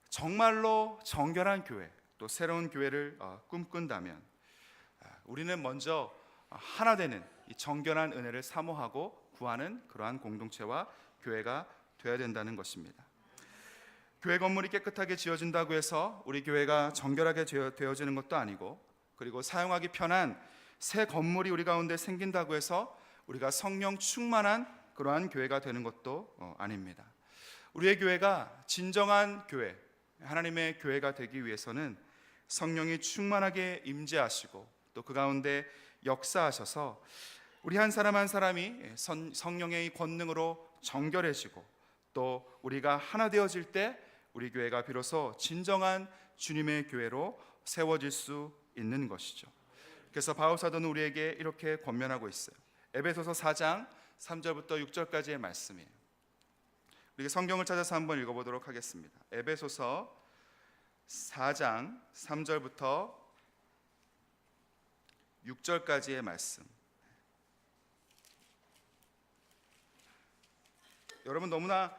정말로 정결한 교회, 또 새로운 교회를 꿈꾼다면 우리는 먼저 하나 되는 이 정결한 은혜를 사모하고 구하는 그러한 공동체와 교회가 되어야 된다는 것입니다. 교회 건물이 깨끗하게 지어진다고 해서 우리 교회가 정결하게 되어지는 것도 아니고, 그리고 사용하기 편한 새 건물이 우리 가운데 생긴다고 해서 우리가 성령 충만한 그러한 교회가 되는 것도 아닙니다. 우리의 교회가 진정한 교회, 하나님의 교회가 되기 위해서는 성령이 충만하게 임재하시고 또 그 가운데 역사하셔서 우리 한 사람 한 사람이 성령의 권능으로 정결해지고 또 우리가 하나 되어질 때 우리 교회가 비로소 진정한 주님의 교회로 세워질 수 있는 것이죠. 그래서 바울 사도는 우리에게 이렇게 권면하고 있어요. 에베소서 4장 3절부터 6절까지의 말씀이에요. 우리 성경을 찾아서 한번 읽어보도록 하겠습니다. 에베소서 4장 3절부터 6절까지의 말씀. 여러분 너무나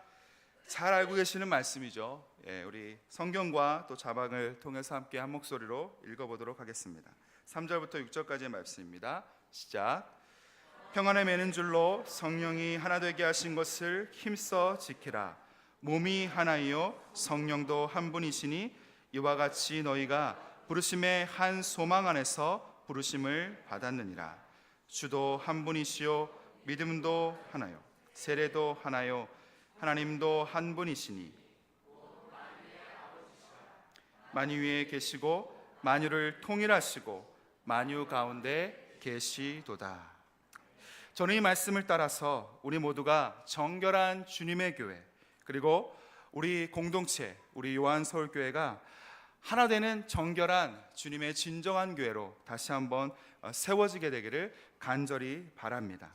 잘 알고 계시는 말씀이죠. 우리 성경과 또 자막을 통해서 함께 한 목소리로 읽어보도록 하겠습니다. 3절부터 6절까지의 말씀입니다. 시작. 평안에 매는 줄로 성령이 하나 되게 하신 것을 힘써 지키라. 몸이 하나이요 성령도 한 분이시니 이와 같이 너희가 부르심의 한 소망 안에서 부르심을 받았느니라. 주도 한 분이시요 믿음도 하나요 세례도 하나요 하나님도 한 분이시니 만유 위에 계시고 만유를 통일하시고 만유 가운데 계시도다. 저는 이 말씀을 따라서 우리 모두가 정결한 주님의 교회, 그리고 우리 공동체, 우리 요한서울교회가 하나 되는 정결한 주님의 진정한 교회로 다시 한번 세워지게 되기를 간절히 바랍니다.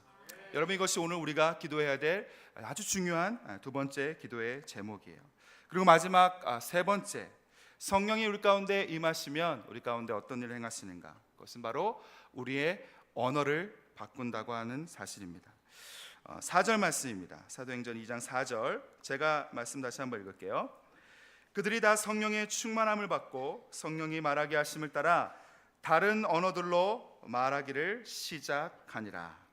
여러분 이것이 오늘 우리가 기도해야 될 아주 중요한 두 번째 기도의 제목이에요. 그리고 마지막 세 번째, 성령이 우리 가운데 임하시면 우리 가운데 어떤 일을 행하시는가? 그것은 바로 우리의 언어를 바꾼다고 하는 사실입니다. 4절 말씀입니다. 사도행전 2장 4절, 제가 말씀 다시 한번 읽을게요. 그들이 다 성령의 충만함을 받고 성령이 말하게 하심을 따라 다른 언어들로 말하기를 시작하니라.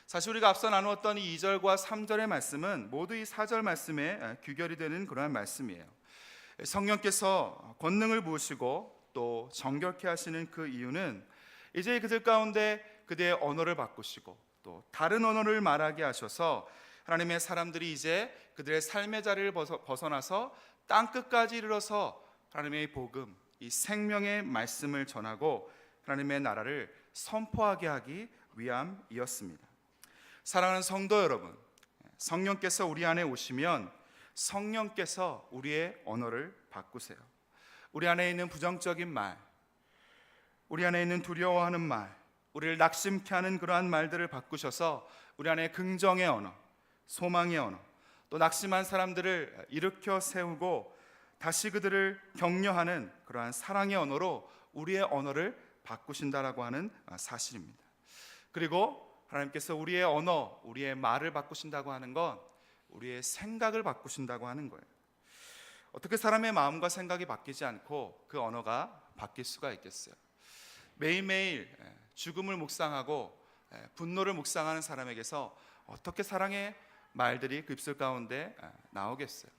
사실 우리가 앞서 나누었던 이 2절과 3절의 말씀은 모두 이 4절 말씀에 규결이 되는 그러한 말씀이에요. 성령께서 권능을 부으시고 또 정결케 하시는 그 이유는 이제 그들 가운데 그들의 언어를 바꾸시고 또 다른 언어를 말하게 하셔서 하나님의 사람들이 이제 그들의 삶의 자리를 벗어나서 땅끝까지 이르러서 하나님의 복음, 이 생명의 말씀을 전하고 하나님의 나라를 선포하게 하기 위함이었습니다. 사랑하는 성도 여러분, 성령께서 우리 안에 오시면 성령께서 우리의 언어를 바꾸세요. 우리 안에 있는 부정적인 말, 우리 안에 있는 두려워하는 말, 우리를 낙심케 하는 그러한 말들을 바꾸셔서 우리 안에 긍정의 언어, 소망의 언어, 또 낙심한 사람들을 일으켜 세우고 다시 그들을 격려하는 그러한 사랑의 언어로 우리의 언어를 바꾸신다라고 하는 사실입니다. 그리고 하나님께서 우리의 언어, 우리의 말을 바꾸신다고 하는 건 우리의 생각을 바꾸신다고 하는 거예요. 어떻게 사람의 마음과 생각이 바뀌지 않고 그 언어가 바뀔 수가 있겠어요? 매일매일 죽음을 묵상하고 분노를 묵상하는 사람에게서 어떻게 사랑의 말들이 그 입술 가운데 나오겠어요?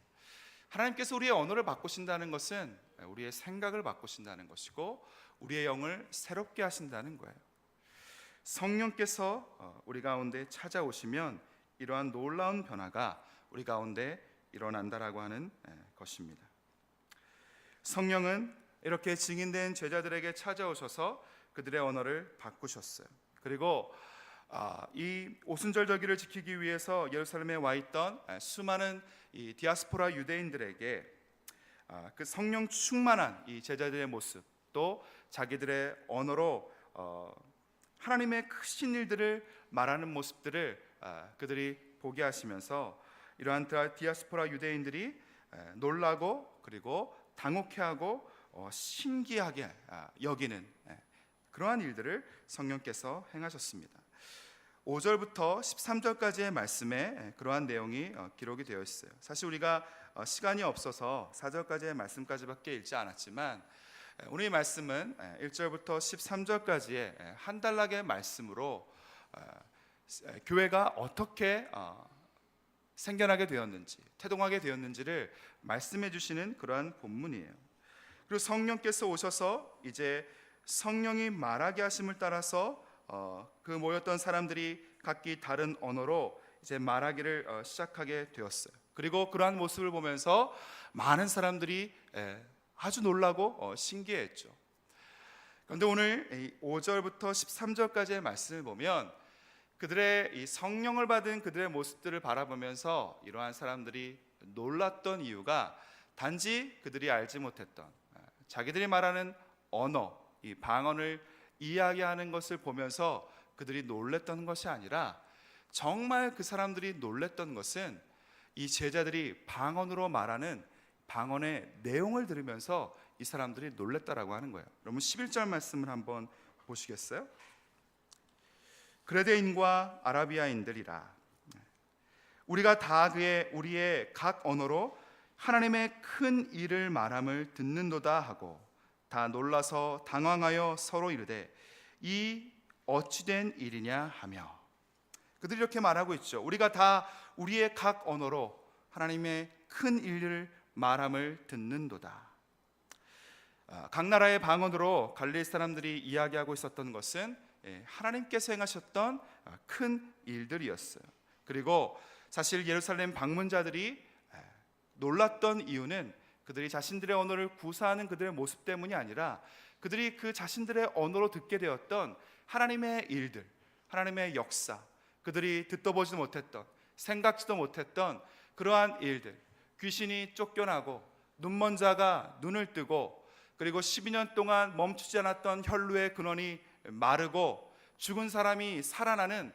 하나님께서 우리의 언어를 바꾸신다는 것은 우리의 생각을 바꾸신다는 것이고 우리의 영을 새롭게 하신다는 거예요. 성령께서 우리 가운데 찾아오시면 이러한 놀라운 변화가 우리 가운데 일어난다라고 하는 것입니다. 성령은 이렇게 증인된 제자들에게 찾아오셔서 그들의 언어를 바꾸셨어요. 그리고 이 오순절절기를 지키기 위해서 예루살렘에 와 있던 수많은 이 디아스포라 유대인들에게 그 성령 충만한 이 제자들의 모습, 또 자기들의 언어로 하나님의 크신 일들을 말하는 모습들을 그들이 보게 하시면서 이러한 디아스포라 유대인들이 놀라고 그리고 당혹해하고 신기하게 여기는 그러한 일들을 성령께서 행하셨습니다. 5절부터 13절까지의 말씀에 그러한 내용이 기록이 되어 있어요. 사실 우리가 시간이 없어서 4절까지의 말씀까지밖에 읽지 않았지만 오늘 이 말씀은 1절부터 13절까지의 한 단락의 말씀으로 교회가 어떻게 생겨나게 되었는지, 태동하게 되었는지를 말씀해 주시는 그러한 본문이에요. 그리고 성령께서 오셔서 이제 성령이 말하게 하심을 따라서 그 모였던 사람들이 각기 다른 언어로 이제 말하기를 시작하게 되었어요. 그리고 그러한 모습을 보면서 많은 사람들이 아주 놀라고 신기했죠. 그런데 오늘 5절부터 13절까지의 말씀을 보면 그들의 이 성령을 받은 그들의 모습들을 바라보면서 이러한 사람들이 놀랐던 이유가 단지 그들이 알지 못했던 자기들이 말하는 언어, 이 방언을 이야기하는 것을 보면서 그들이 놀랬던 것이 아니라 정말 그 사람들이 놀랬던 것은 이 제자들이 방언으로 말하는 방언의 내용을 들으면서 이 사람들이 놀랬다라고 하는 거예요. 여러분 11절 말씀을 한번 보시겠어요? 그레데인과 아라비아인들이라 우리가 다 우리의 각 언어로 하나님의 큰 일을 말함을 듣는도다 하고 다 놀라서 당황하여 서로 이르되 이 어찌된 일이냐 하며 그들이 이렇게 말하고 있죠. 우리가 다 우리의 각 언어로 하나님의 큰 일을 말함을 듣는도다. 각 나라의 방언으로 갈릴리 사람들이 이야기하고 있었던 것은 하나님께서 행하셨던 큰 일들이었어요. 그리고 사실 예루살렘 방문자들이 놀랐던 이유는 그들이 자신들의 언어를 구사하는 그들의 모습 때문이 아니라 그들이 그 자신들의 언어로 듣게 되었던 하나님의 일들, 하나님의 역사, 그들이 듣도 보지도 못했던, 생각지도 못했던 그러한 일들, 귀신이 쫓겨나고 눈먼 자가 눈을 뜨고 그리고 12년 동안 멈추지 않았던 혈루의 근원이 마르고 죽은 사람이 살아나는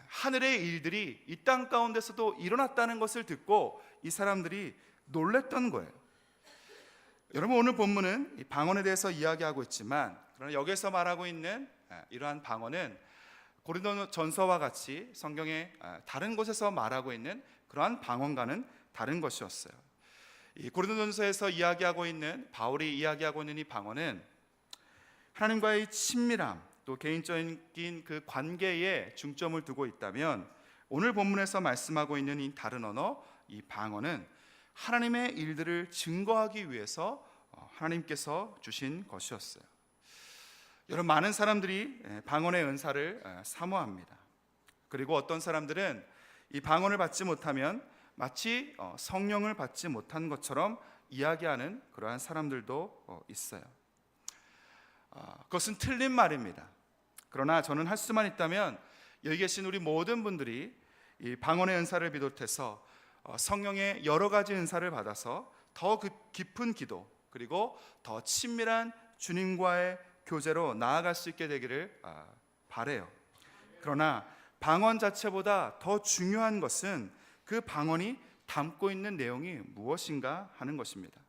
하늘의 일들이 이 땅 가운데서도 일어났다는 것을 듣고 이 사람들이 놀랬던 거예요. 여러분 오늘 본문은 이 방언에 대해서 이야기하고 있지만 그러나 여기서 말하고 있는 이러한 방언은 고린도전서와 같이 성경의 다른 곳에서 말하고 있는 그러한 방언과는 다른 것이었어요. 이 고린도전서에서 이야기하고 있는, 바울이 이야기하고 있는 이 방언은 하나님과의 친밀함, 또 개인적인 그 관계에 중점을 두고 있다면, 오늘 본문에서 말씀하고 있는 이 다른 언어, 이 방언은 하나님의 일들을 증거하기 위해서 하나님께서 주신 것이었어요. 여러분, 많은 사람들이 방언의 은사를 사모합니다. 그리고 어떤 사람들은 이 방언을 받지 못하면 마치 성령을 받지 못한 것처럼 이야기하는 그러한 사람들도 있어요. 그것은 틀린 말입니다. 그러나 저는 할 수만 있다면 여기 계신 우리 모든 분들이 이 방언의 은사를 비롯해서 성령의 여러 가지 은사를 받아서 더 깊은 기도, 그리고 더 친밀한 주님과의 교제로 나아갈 수 있게 되기를 바라요. 그러나 방언 자체보다 더 중요한 것은 그 방언이 담고 있는 내용이 무엇인가 하는 것입니다.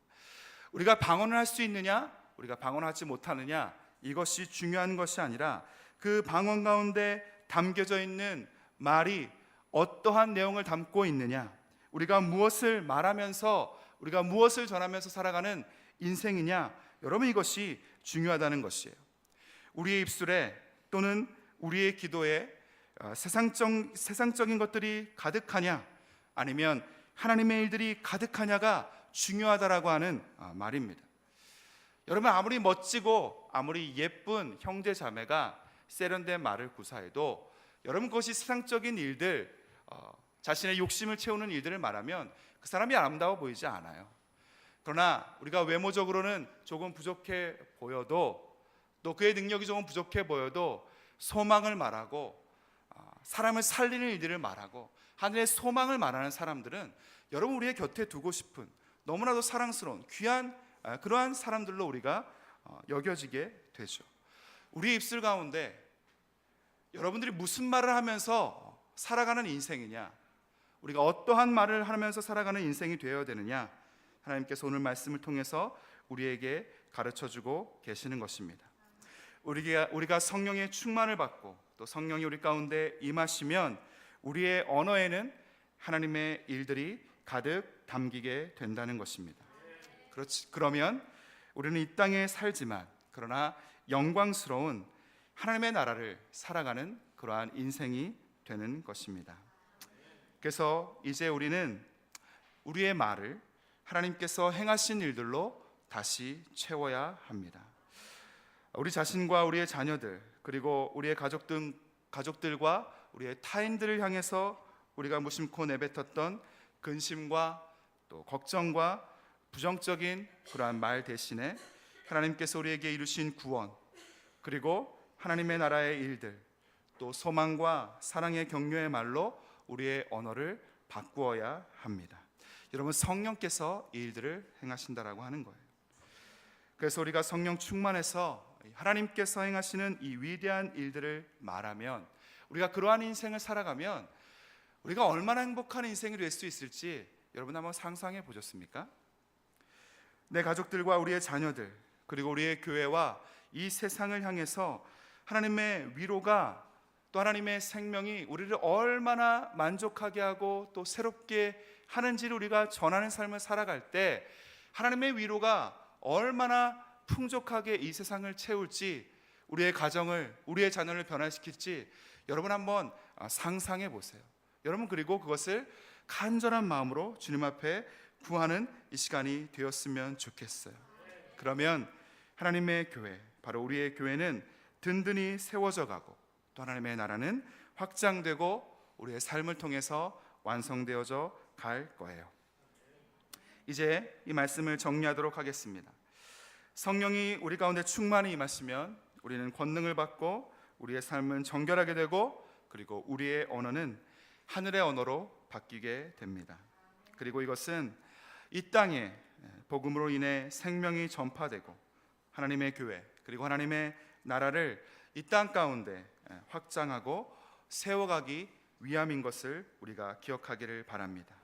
우리가 방언을 할 수 있느냐, 우리가 방언을 하지 못하느냐, 이것이 중요한 것이 아니라 그 방언 가운데 담겨져 있는 말이 어떠한 내용을 담고 있느냐, 우리가 무엇을 말하면서, 우리가 무엇을 전하면서 살아가는 인생이냐, 여러분, 이것이 중요하다는 것이에요. 우리의 입술에 또는 우리의 기도에 세상적인 것들이 가득하냐, 아니면 하나님의 일들이 가득하냐가 중요하다라고 하는 말입니다. 여러분, 아무리 멋지고 아무리 예쁜 형제 자매가 세련된 말을 구사해도 여러분, 그것이 세상적인 일들, 자신의 욕심을 채우는 일들을 말하면 그 사람이 아름다워 보이지 않아요. 그러나 우리가 외모적으로는 조금 부족해 보여도, 또 그의 능력이 조금 부족해 보여도 소망을 말하고 사람을 살리는 일들을 말하고 하늘의 소망을 말하는 사람들은 여러분, 우리의 곁에 두고 싶은, 너무나도 사랑스러운 귀한 그러한 사람들로 우리가 여겨지게 되죠. 우리 입술 가운데 여러분들이 무슨 말을 하면서 살아가는 인생이냐, 우리가 어떠한 말을 하면서 살아가는 인생이 되어야 되느냐, 하나님께서 오늘 말씀을 통해서 우리에게 가르쳐주고 계시는 것입니다. 우리가 성령의 충만을 받고 또 성령이 우리 가운데 임하시면 우리의 언어에는 하나님의 일들이 가득 담기게 된다는 것입니다. 그러면 우리는 이 땅에 살지만 그러나 영광스러운 하나님의 나라를 살아가는 그러한 인생이 되는 것입니다. 그래서 이제 우리는 우리의 말을 하나님께서 행하신 일들로 다시 채워야 합니다. 우리 자신과 우리의 자녀들, 그리고 우리의 가족들과 우리의 타인들을 향해서 우리가 무심코 내뱉었던 근심과 또 걱정과 부정적인 그러한 말 대신에 하나님께서 우리에게 이루신 구원, 그리고 하나님의 나라의 일들, 또 소망과 사랑의 격려의 말로 우리의 언어를 바꾸어야 합니다. 여러분, 성령께서 이 일들을 행하신다라고 하는 거예요. 그래서 우리가 성령 충만해서 하나님께서 행하시는 이 위대한 일들을 말하면, 우리가 그러한 인생을 살아가면 우리가 얼마나 행복한 인생이 될 수 있을지 여러분 한번 상상해 보셨습니까? 내 가족들과 우리의 자녀들, 그리고 우리의 교회와 이 세상을 향해서 하나님의 위로가, 또 하나님의 생명이 우리를 얼마나 만족하게 하고 또 새롭게 하는지를 우리가 전하는 삶을 살아갈 때 하나님의 위로가 얼마나 풍족하게 이 세상을 채울지, 우리의 가정을, 우리의 자녀를 변화시킬지 여러분 한번 상상해 보세요. 여러분, 그리고 그것을 간절한 마음으로 주님 앞에 구하는 이 시간이 되었으면 좋겠어요. 그러면 하나님의 교회, 바로 우리의 교회는 든든히 세워져 가고 또 하나님의 나라는 확장되고 우리의 삶을 통해서 완성되어져 갈 거예요. 이제 이 말씀을 정리하도록 하겠습니다. 성령이 우리 가운데 충만히 임하시면 우리는 권능을 받고 우리의 삶은 정결하게 되고, 그리고 우리의 언어는 하늘의 언어로 바뀌게 됩니다. 그리고 이것은 이 땅에 복음으로 인해 생명이 전파되고 하나님의 교회, 그리고 하나님의 나라를 이 땅 가운데 확장하고 세워가기 위함인 것을 우리가 기억하기를 바랍니다.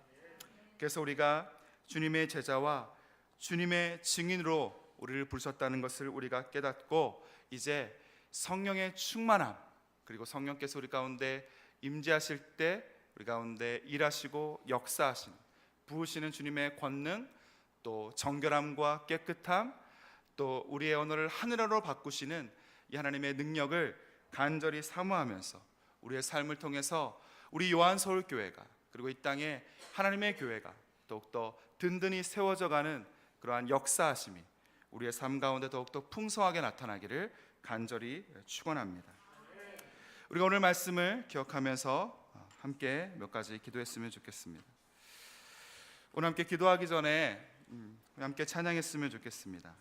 그래서 우리가 주님의 제자와 주님의 증인으로 우리를 부르셨다는 것을 우리가 깨닫고 이제 성령의 충만함, 그리고 성령께서 우리 가운데 임재하실 때 우리 가운데 일하시고 역사하시는, 부으시는 주님의 권능, 또 정결함과 깨끗함, 또 우리의 언어를 하늘어로 바꾸시는 이 하나님의 능력을 간절히 사모하면서 우리의 삶을 통해서 우리 요한서울교회가, 그리고 이 땅에 하나님의 교회가 더욱더 든든히 세워져 가는 그러한 역사하심이 우리의 삶 가운데 더욱더 풍성하게 나타나기를 간절히 축원합니다. 우리가 오늘 말씀을 기억하면서 함께 몇 가지 기도했으면 좋겠습니다. 오늘 함께 기도하기 전에 함께 찬양했으면 좋겠습니다.